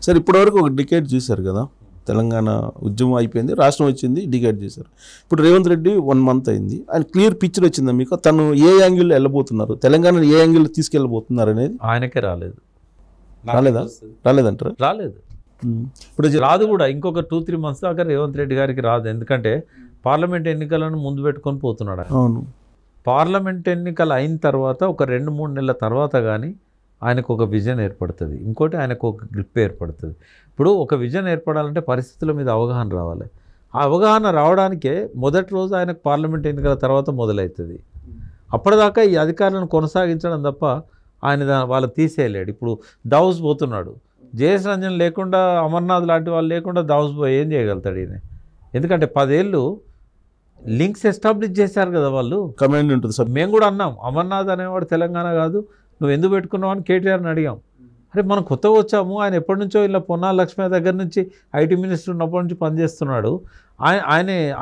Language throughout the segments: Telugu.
సార్ ఇప్పటివరకు ఒక డికేట్ చేశారు కదా, తెలంగాణ ఉద్యమం అయిపోయింది, రాష్ట్రం వచ్చింది, డికేట్ చేశారు. ఇప్పుడు రేవంత్ రెడ్డి 1 month అయింది, ఆయన క్లియర్ పిక్చర్ వచ్చిందా మీకు? తను ఏ యాంగిల్లో వెళ్ళబోతున్నారు, తెలంగాణను ఏ యాంగిల్లో తీసుకెళ్ళబోతున్నారు అనేది ఆయనకే రాలేదు. రాలేదంటారా? రాలేదు. ఇప్పుడు రాదు కూడా. ఇంకొక 2-3 months దాకా రేవంత్ రెడ్డి గారికి రాదు. ఎందుకంటే పార్లమెంట్ ఎన్నికలను ముందు పెట్టుకొని పోతున్నాడు. అవును, పార్లమెంట్ ఎన్నికలు అయిన తర్వాత ఒక 2-3 నెలల తర్వాత కానీ ఆయనకు ఒక విజన్ ఏర్పడుతుంది, ఇంకోటి ఆయనకు ఒక గ్రిప్ ఏర్పడుతుంది. ఇప్పుడు ఒక విజన్ ఏర్పడాలంటే పరిస్థితుల మీద అవగాహన రావాలి. ఆ అవగాహన రావడానికే మొదటి రోజు ఆయనకు పార్లమెంట్ ఎన్నికల తర్వాత మొదలవుతుంది. అప్పటిదాకా ఈ అధికారులను కొనసాగించడం తప్ప ఆయన వాళ్ళు తీసేయలేడు. ఇప్పుడు దావుస్ పోతున్నాడు. జేఎస్ రంజన్ లేకుండా, అమర్నాథ్ లాంటి వాళ్ళు లేకుండా దావుస్ పోయి ఏం చేయగలుగుతాడు ఈయన? ఎందుకంటే 10 ఏళ్ళు లింక్స్ ఎస్టాబ్లిష్ చేశారు కదా వాళ్ళు. కమాండ్ ఉంటుంది సార్. మేము కూడా అన్నాం, అమర్నాథ్ అనేవాడు తెలంగాణ కాదు, నువ్వు ఎందుకు పెట్టుకున్నావు అని కేటీఆర్ని అడిగాం. అరే మనం కొత్తగా వచ్చాము, ఆయన ఎప్పటి నుంచో ఇలా పొన్నాల లక్ష్మి దగ్గర నుంచి ఐటీ మినిస్టర్ ఉన్నప్పటి నుంచి పనిచేస్తున్నాడు.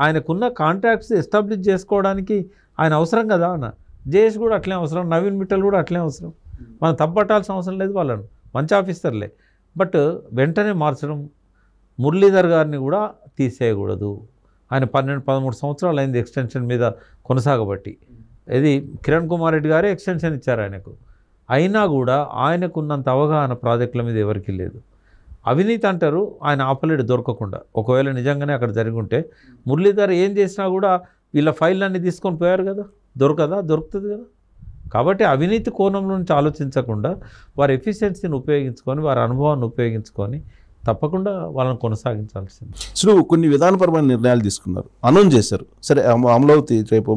ఆయనకున్న కాంట్రాక్ట్స్ ఎస్టాబ్లిష్ చేసుకోవడానికి ఆయన అవసరం కదా అన్న. జేఎస్ కూడా అట్లే అవసరం, నవీన్ మిట్టల్ కూడా అట్లే అవసరం. మనం తప్పట్టాల్సిన అవసరం లేదు వాళ్ళను, మంచి ఆఫీసర్లే. బట్ వెంటనే మార్చడం, మురళీధర్ గారిని కూడా తీసేయకూడదు. ఆయన 12-13 సంవత్సరాలు అయింది ఎక్స్టెన్షన్ మీద కొనసాగబట్టి. ఇది కిరణ్ కుమార్ రెడ్డి గారే ఎక్స్టెన్షన్ ఇచ్చారు ఆయనకు. అయినా కూడా ఆయనకున్నంత అవగాహన ప్రాజెక్టుల మీద ఎవరికీ లేదు. అవినీతి అంటారు, ఆయన ఆపలేడు దొరకకుండా. ఒకవేళ నిజంగానే అక్కడ జరిగి ఉంటే మురళీధర్ ఏం చేసినా కూడా వీళ్ళ ఫైళ్ళన్నీ తీసుకొని పోయారు కదా, దొరుకుతుంది కదా. కాబట్టి అవినీతి కోణం నుంచి ఆలోచించకుండా వారి ఎఫిషియన్సీని ఉపయోగించుకొని, వారి అనుభవాన్ని ఉపయోగించుకొని తప్పకుండా వాళ్ళని కొనసాగించాల్సింది. సో కొన్ని విధానపరమైన నిర్ణయాలు తీసుకున్నారు, అనౌన్స్ చేశారు. సరే అమలవుతాయి, రేపు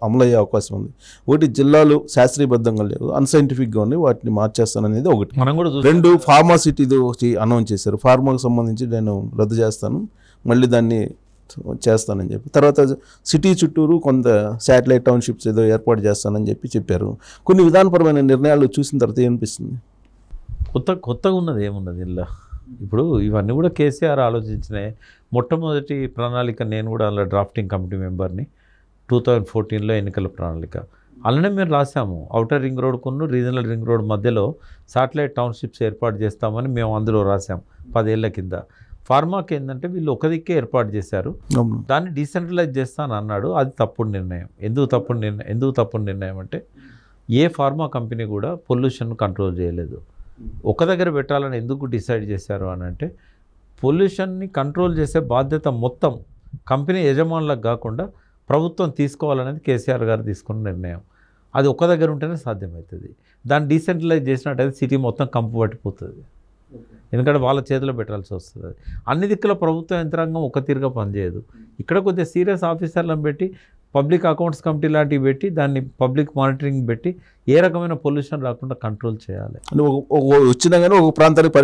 అమలయ్యే అవకాశం ఉంది. ఒకటి, జిల్లాలు శాస్త్రీయబద్ధంగా లేవు, అన్సైంటిఫిక్గా ఉన్నాయి, వాటిని మార్చేస్తాననేది ఒకటి. మనం కూడా 2, ఫార్మాసిటీది అనౌన్స్ చేశారు. ఫార్మాకు సంబంధించి నేను రద్దు చేస్తాను, మళ్ళీ దాన్ని చేస్తానని చెప్పి. తర్వాత సిటీ చుట్టూరు కొంత శాటిలైట్ టౌన్షిప్స్ ఏదో ఏర్పాటు చేస్తానని చెప్పారు. కొన్ని విధానపరమైన నిర్ణయాలు చూసిన తర్వాత ఏమనిపిస్తుంది? కొత్తగా ఉన్నది ఏమున్నది ఇలా? ఇప్పుడు ఇవన్నీ కూడా కేసీఆర్ ఆలోచించినాయి. మొట్టమొదటి ప్రణాళిక నేను కూడా అలా డ్రాఫ్టింగ్ కమిటీ మెంబర్ని. 2014లో ఎన్నికల ప్రణాళిక అలానే మేము రాసాము. ఔటర్ రింగ్ రోడ్ కొను రీజనల్ రింగ్ రోడ్ మధ్యలో శాటిలైట్ టౌన్షిప్స్ ఏర్పాటు చేస్తామని మేము అందులో రాసాము 10 ఏళ్ల కింద. ఫార్మాకి ఏంటంటే వీళ్ళు ఒక దిక్కే ఏర్పాటు చేశారు, దాన్ని డీసెంట్రలైజ్ చేస్తాను అన్నాడు. అది తప్పుడు నిర్ణయం. ఎందుకు తప్పుడు నిర్ణయం అంటే ఏ ఫార్మా కంపెనీ కూడా పొల్యూషన్ కంట్రోల్ చేయలేదు. ఒక దగ్గర పెట్టాలని ఎందుకు డిసైడ్ చేశారు అని అంటే, పొల్యూషన్ని కంట్రోల్ చేసే బాధ్యత మొత్తం కంపెనీ యజమానులకు కాకుండా ప్రభుత్వం తీసుకోవాలనేది కేసీఆర్ గారు తీసుకున్న నిర్ణయం. అది ఒక్క దగ్గర ఉంటేనే సాధ్యమవుతుంది. దాన్ని డీసెంట్రలైజ్ చేసినట్టయితే సిటీ మొత్తం కంపు పట్టిపోతుంది. ఎందుకంటే వాళ్ళ చేతిలో పెట్టాల్సి వస్తుంది. అన్ని దిక్కుల ప్రభుత్వ యంత్రాంగం ఒక తీరుగా పనిచేయదు. ఇక్కడ కొద్దిగా సీరియస్ ఆఫీసర్లను పెట్టి, పబ్లిక్ అకౌంట్స్ కమిటీ లాంటివి పెట్టి, దాన్ని పబ్లిక్ మానిటరింగ్ పెట్టి ఏ రకమైన పొల్యూషన్ రాకుండా కంట్రోల్ చేయాలి. వచ్చినా కానీ ఒక ప్రాంతానికి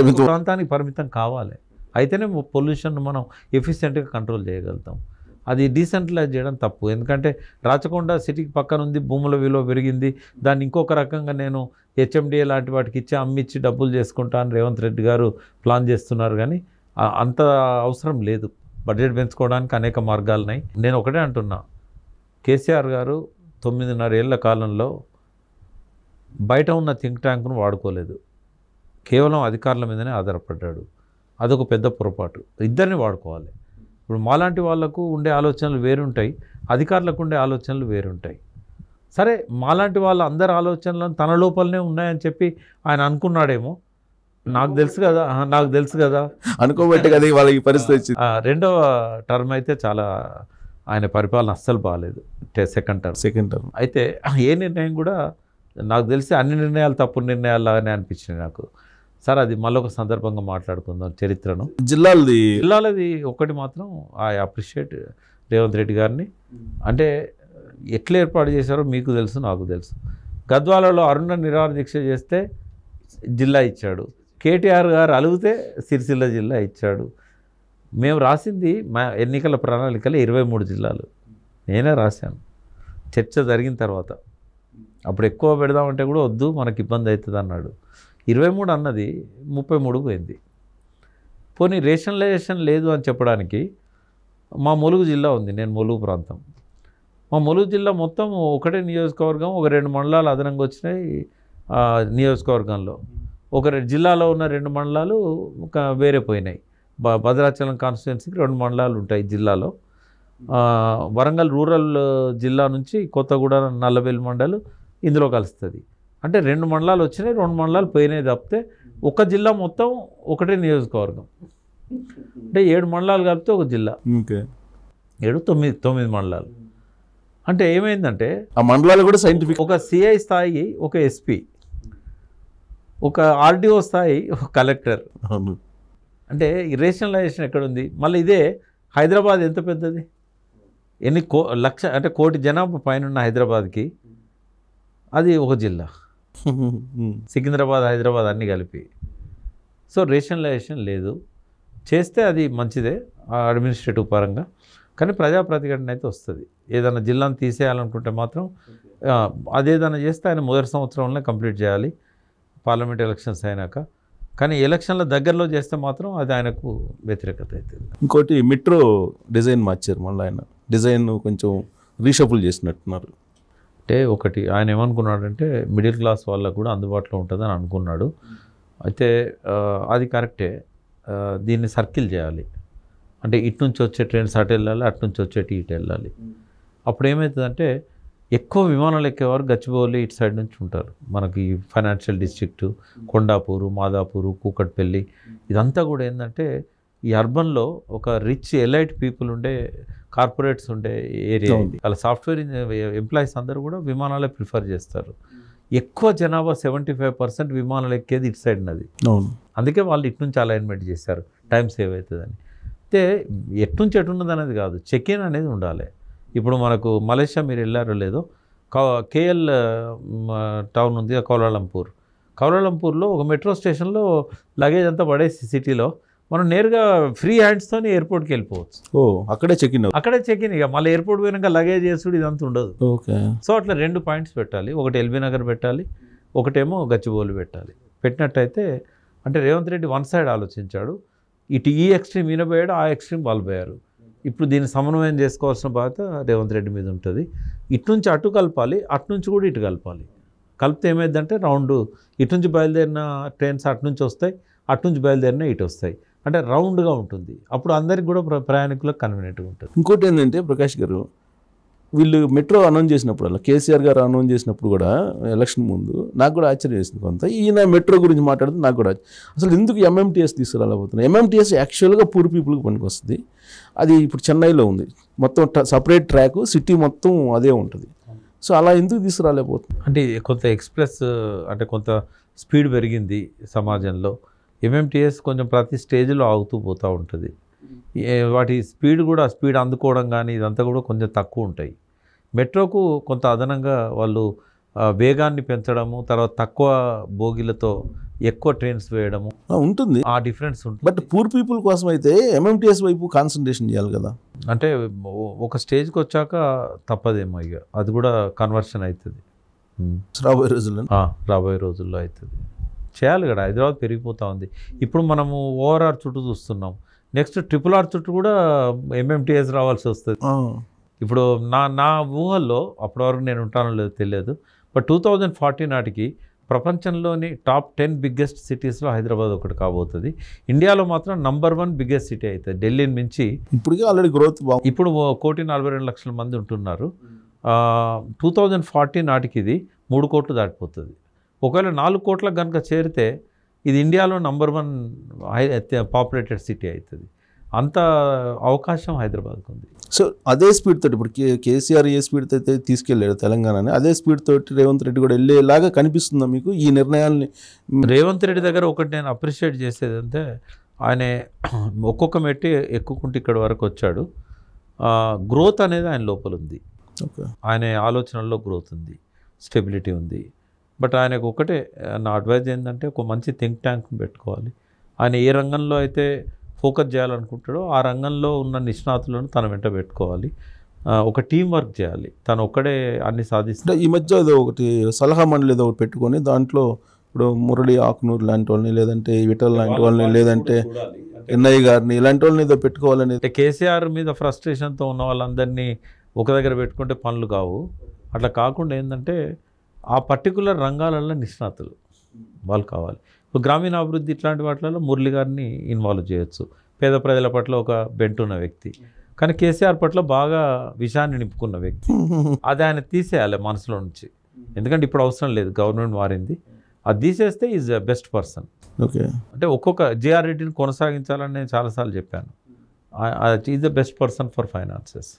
పరిమితం కావాలి. అయితేనే పొల్యూషన్ మనం ఎఫిషియెంట్గా కంట్రోల్ చేయగలుగుతాం. అది డీసెంట్రలైజ్ చేయడం తప్పు. ఎందుకంటే రాచకొండ సిటీకి పక్కన ఉంది, భూముల విలువ పెరిగింది, దాన్ని ఇంకొక రకంగా నేను హెచ్ఎండిఏ లాంటి వాటికి ఇచ్చి అమ్మిచ్చి డబ్బులు చేసుకుంటాను రేవంత్ రెడ్డి గారు ప్లాన్ చేస్తున్నారు. కానీ అంత అవసరం లేదు. బడ్జెట్ పెంచుకోవడానికి అనేక మార్గాలు ఉన్నాయి. నేను ఒకటే అంటున్నా, కేసీఆర్ గారు 9.5 ఏళ్ల కాలంలో బయట ఉన్న థింక్ ట్యాంక్ను వాడుకోలేదు, కేవలం అధికారుల మీదనే ఆధారపడ్డాడు. అదొక పెద్ద పొరపాటు. ఇద్దరిని వాడుకోవాలి. ఇప్పుడు మాలాంటి వాళ్లకు ఉండే ఆలోచనలు వేరుంటాయి, అధికారులకు ఉండే ఆలోచనలు వేరుంటాయి. సరే, మాలాంటి వాళ్ళ అందరి ఆలోచనలను తన లోపలనే ఉన్నాయని చెప్పి ఆయన అనుకున్నాడేమో, నాకు తెలుసు కదా అనుకోబట్టి కదా వాళ్ళకి పరిస్థితి. రెండవ టర్మ్ అయితే చాలా ఆయన పరిపాలన అస్సలు బాగాలేదు. సెకండ్ టర్మ్ అయితే ఏ నిర్ణయం కూడా నాకు తెలిసి అన్ని నిర్ణయాలు తప్పుడు నిర్ణయాలు లాగానే అనిపించినాయి నాకు. సార్ అది మళ్ళొక సందర్భంగా మాట్లాడుకుందాం చరిత్రను. జిల్లాలది ఒకటి మాత్రం ఐ అప్రిషియేట్ రేవంత్ రెడ్డి గారిని. అంటే ఎట్లా ఏర్పాటు చేశారో మీకు తెలుసు, నాకు తెలుసు. గద్వాలలో అరుణ నిరాహార దీక్ష చేస్తే జిల్లా ఇచ్చాడు. కేటీఆర్ గారు అలిగితే సిరిసిల్ల జిల్లా ఇచ్చాడు. మేము రాసింది మా ఎన్నికల ప్రణాళికలో 23 జిల్లాలు నేనే రాశాను. చర్చ జరిగిన తర్వాత అప్పుడు ఎక్కువ పెడదామంటే కూడా వద్దు, మనకి ఇబ్బంది అవుతుంది అన్నాడు. 23 అన్నది 33 పోయింది. పోనీ రేషనలైజేషన్ లేదు అని చెప్పడానికి మా ములుగు జిల్లా ఉంది, నేను ములుగు ప్రాంతం. మా ములుగు జిల్లా మొత్తం ఒకటే నియోజకవర్గం, ఒక 2 మండలాలు అదనంగా వచ్చినాయి నియోజకవర్గంలో. జిల్లాలో ఉన్న 2 మండలాలు వేరే పోయినాయి. భద్రాచలం కాన్స్టిట్యున్సీకి 2 మండలాలు ఉంటాయి జిల్లాలో. వరంగల్ రూరల్ జిల్లా నుంచి కొత్తగూడెం నల్లబెల్లి మండలం ఇందులో కలుస్తుంది. అంటే 2 మండలాలు వచ్చినాయి, 2 మండలాలు పోయినాయి తప్పితే ఒక జిల్లా మొత్తం ఒకటే నియోజకవర్గం. అంటే 7 మండలాలు కలిపితే ఒక జిల్లా. 9 మండలాలు. అంటే ఏమైందంటే ఆ మండలాలు కూడా సైంటిఫిక్, ఒక సిఐ స్థాయి ఒక ఎస్పీ, ఒక ఆర్డీఓ స్థాయి ఒక కలెక్టర్. అంటే ఈ రేషనలైజేషన్ ఎక్కడుంది? మళ్ళీ ఇదే హైదరాబాద్ ఎంత పెద్దది, ఎన్ని లక్ష అంటే కోటి జనాభా పైన ఉన్న హైదరాబాద్కి అది ఒక జిల్లా. సికింద్రాబాద్ హైదరాబాద్ అన్నీ కలిపి. సో రేషనలైజేషన్ లేదు. చేస్తే అది మంచిదే అడ్మినిస్ట్రేటివ్ పరంగా, కానీ ప్రజాప్రతిఘటన అయితే వస్తుంది. ఏదైనా జిల్లాను తీసేయాలనుకుంటే మాత్రం అదేదైనా చేస్తే ఆయన మొదటి సంవత్సరంలో కంప్లీట్ చేయాలి పార్లమెంట్ ఎలక్షన్స్ అయినాక. కానీ ఎలక్షన్ల దగ్గరలో చేస్తే మాత్రం అది ఆయనకు వ్యతిరేకత అవుతుంది. ఇంకోటి మెట్రో డిజైన్ మార్చారు, మళ్ళీ ఆయన డిజైన్ కొంచెం రీషఫుల్ చేసినట్టున్నారు. అంటే ఒకటి ఆయన ఏమనుకున్నాడంటే మిడిల్ క్లాస్ వాళ్ళకు కూడా అందుబాటులో ఉంటుందని అనుకున్నాడు. అయితే అది కరెక్టే. దీన్ని సర్కిల్ చేయాలి. అంటే ఇటు నుంచి వచ్చే ట్రైన్స్ అటు వెళ్ళాలి, అటు నుంచి వచ్చేటి ఇటు వెళ్ళాలి. అప్పుడు ఏమవుతుందంటే ఎక్కువ విమానాలు ఎక్కేవారు గచ్చిబౌలి ఇటు సైడ్ నుంచి ఉంటారు. మనకి ఫైనాన్షియల్ డిస్ట్రిక్ట్, కొండాపూరు, మాదాపూరు, కూకట్పల్లి ఇదంతా కూడా ఏంటంటే ఈ అర్బన్లో ఒక రిచ్ ఎలైట్ పీపుల్ ఉండే, కార్పొరేట్స్ ఉండే ఏరియా ఇది. అలా సాఫ్ట్వేర్ ఎంప్లాయీస్ అందరూ కూడా విమానాలే ప్రిఫర్ చేస్తారు. ఎక్కువ జనాభా 75% విమానాలు ఎక్కేది ఇటు సైడ్ ఉన్నది. అందుకే వాళ్ళు ఇటు నుంచి అలైన్మెంట్ చేశారు, టైం సేవ్ అవుతుందని. అయితే ఎటు నుంచి ఎటు ఉన్నది అనేది కాదు, చెక్ ఇన్ అనేది ఉండాలి. ఇప్పుడు మనకు మలేషియా మీరు వెళ్ళారో లేదో, కేఎల్ టౌన్ ఉంది కౌలాలంపూర్లో ఒక మెట్రో స్టేషన్లో లగేజ్ అంతా పడేసి సిటీలో మనం నేరుగా ఫ్రీ హ్యాండ్స్తో ఎయిర్పోర్ట్కి వెళ్ళిపోవచ్చు. అక్కడే చెక్ ఇన్. ఇక మళ్ళీ ఎయిర్పోర్ట్ పోయినాక లగేజ్ చేసుడు ఇదంతా ఉండదు. సో అట్లా 2 పాయింట్స్ పెట్టాలి. ఒకటి ఎల్బీ నగర్ పెట్టాలి, ఒకటేమో గచ్చిబౌలి పెట్టాలి. పెట్టినట్టయితే అంటే రేవంత్ రెడ్డి వన్ సైడ్ ఆలోచించాడు. ఇటు ఈ ఎక్స్ట్రీమ్ ఈయన పోయాడు, ఆ ఎక్స్ట్రీమ్ వాళ్ళు పోయారు. ఇప్పుడు దీన్ని సమన్వయం చేసుకోవాల్సిన బాధ్యత రేవంత్ రెడ్డి మీద ఉంటుంది. ఇటు నుంచి అటు కలపాలి, అటు నుంచి కూడా ఇటు కలపాలి. కలిపితే ఏమైందంటే రౌండ్ ఇటు నుంచి బయలుదేరిన ట్రైన్స్ అటు నుంచి వస్తాయి, అటు నుంచి బయలుదేరిన ఇటు వస్తాయి. అంటే రౌండ్గా ఉంటుంది. అప్పుడు అందరికి కూడా ప్రయాణికులకు కన్వీనియంట్గా ఉంటుంది. ఇంకోటి ఏంటంటే ప్రకాష్ గారు, వీళ్ళు మెట్రో అనౌన్స్ చేసినప్పుడు, కేసీఆర్ గారు అనౌన్స్ చేసినప్పుడు కూడా ఎలక్షన్ ముందు నాకు కూడా ఆశ్చర్యం వేసింది కొంత. ఈయన మెట్రో గురించి మాట్లాడితే నాకు కూడా అసలు ఎందుకు ఎంఎంటీఎస్ తీసుకురాలేకపోతున్నాయి? ఎంఎంటీఎస్ యాక్చువల్గా పూర్ పీపుల్కి పనికి వస్తుంది. అది ఇప్పుడు చెన్నైలో ఉంది, మొత్తం సపరేట్ ట్రాక్, సిటీ మొత్తం అదే ఉంటుంది. సో అలా ఎందుకు తీసుకురాలేకపోతుంది? అంటే కొంత ఎక్స్ప్రెస్ అంటే కొంత స్పీడ్ పెరిగింది సమాజంలో. ఎంఎంటీఎస్ కొంచెం ప్రతి స్టేజ్లో ఆగుతూ పోతూ ఉంటుంది. వాటి స్పీడ్ అందుకోవడం కానీ ఇదంతా కూడా కొంచెం తక్కువ ఉంటాయి. మెట్రోకు కొంత అదనంగా వాళ్ళు వేగాన్ని పెంచడము, తర్వాత తక్కువ బోగిలతో ఎక్కువ ట్రైన్స్ వేయడము ఉంటుంది. ఆ డిఫరెన్స్ ఉంటుంది. బట్ పూర్ పీపుల్ కోసం అయితే ఎంఎంటీఎస్ వైపు కాన్సన్ట్రేషన్ చేయాలి కదా. అంటే ఒక స్టేజ్కి వచ్చాక తప్పదేమో, ఇక అది కూడా కన్వర్షన్ అవుతుంది. రాబోయే రోజుల్లో అవుతుంది. చేయాలి కదా. హైదరాబాద్ పెరిగిపోతూ ఉంది. ఇప్పుడు మనము ఓఆర్ఆర్ చుట్టూ చూస్తున్నాం. నెక్స్ట్ RRR చుట్టూ కూడా ఎంఎంటీఎస్ రావాల్సి వస్తుంది. ఇప్పుడు నా ఊహల్లో అప్పటి వరకు నేను ఉంటానో లేదో తెలియదు, బట్ 2040 నాటికి ప్రపంచంలోని టాప్ 10 బిగ్గెస్ట్ సిటీస్లో హైదరాబాద్ ఒకటి కాబోతుంది. ఇండియాలో మాత్రం నంబర్ 1 బిగ్గెస్ట్ సిటీ అవుతుంది. ఢిల్లీని మించి ఇప్పటికే ఆల్రెడీ గ్రోత్ ఇప్పుడు 1,42,00,000 మంది ఉంటున్నారు. 2040 నాటికి ఇది 3 కోట్లు దాటిపోతుంది. ఒకవేళ 4 కోట్లకు కనుక చేరితే ఇది ఇండియాలో నంబర్ 1 పాపులేటెడ్ సిటీ అవుతుంది. అంత అవకాశం హైదరాబాద్కు ఉంది. సో అదే స్పీడ్ తోటి ఇప్పుడు కేసీఆర్ ఏ స్పీడ్ అయితే తీసుకెళ్ళాడు తెలంగాణని, అదే స్పీడ్ తోటి రేవంత్ రెడ్డి కూడా వెళ్ళేలాగా కనిపిస్తుందా మీకు ఈ నిర్ణయాల్ని? రేవంత్ రెడ్డి దగ్గర ఒకటి నేను అప్రిషియేట్ చేసేది అంటే, ఆయన ఒక్కొక్క మెట్టి ఎక్కుకుంటూ ఇక్కడి వరకు వచ్చాడు. గ్రోత్ అనేది ఆయన లోపల ఉంది. ఆయన ఆలోచనల్లో గ్రోత్ ఉంది, స్టెబిలిటీ ఉంది. బట్ ఆయనకు ఒకటే నా అడ్వైజ్ ఏంటంటే, ఒక మంచి థింక్ ట్యాంక్ పెట్టుకోవాలి. ఆయన ఏ రంగంలో అయితే ఫోకస్ చేయాలనుకుంటాడో ఆ రంగంలో ఉన్న నిష్ణాతులను తన వెంట పెట్టుకోవాలి. ఒక టీం వర్క్ చేయాలి. తను ఒక్కడే అన్ని సాధిస్తే. ఈ మధ్య ఏదో ఒకటి సలహా మండలి ఏదో ఒకటి పెట్టుకొని దాంట్లో ఇప్పుడు మురళి ఆకునూరు లాంటి వాళ్ళని, లేదంటే విఠల్ లాంటి వాళ్ళని, లేదంటే ఎన్ఐ గారిని, ఇలాంటి వాళ్ళని ఏదో పెట్టుకోవాలనేది. కేసీఆర్ మీద ఫ్రస్ట్రేషన్తో ఉన్న వాళ్ళందరినీ ఒక దగ్గర పెట్టుకుంటే పనులు కావు. అట్లా కాకుండా ఏంటంటే ఆ పర్టికులర్ రంగాలలో నిష్ణాతులు వాళ్ళు కావాలి. ఇప్పుడు గ్రామీణాభివృద్ధి ఇట్లాంటి వాటిలో మురళి గారిని ఇన్వాల్వ్ చేయొచ్చు, పేద ప్రజల పట్ల ఒక బెంటున్న వ్యక్తి. కానీ కేసీఆర్ పట్ల బాగా విషయాన్ని నింపుకున్న వ్యక్తి, అది ఆయన తీసేయాలి మనసులో నుంచి. ఎందుకంటే ఇప్పుడు అవసరం లేదు, గవర్నమెంట్ మారింది, అది తీసేస్తే is the best person. Okay, అంటే ఒక్కొక్క జేఆర్ రెడ్డిని కొనసాగించాలని నేను చాలాసార్లు చెప్పాను. Is the best person for finances.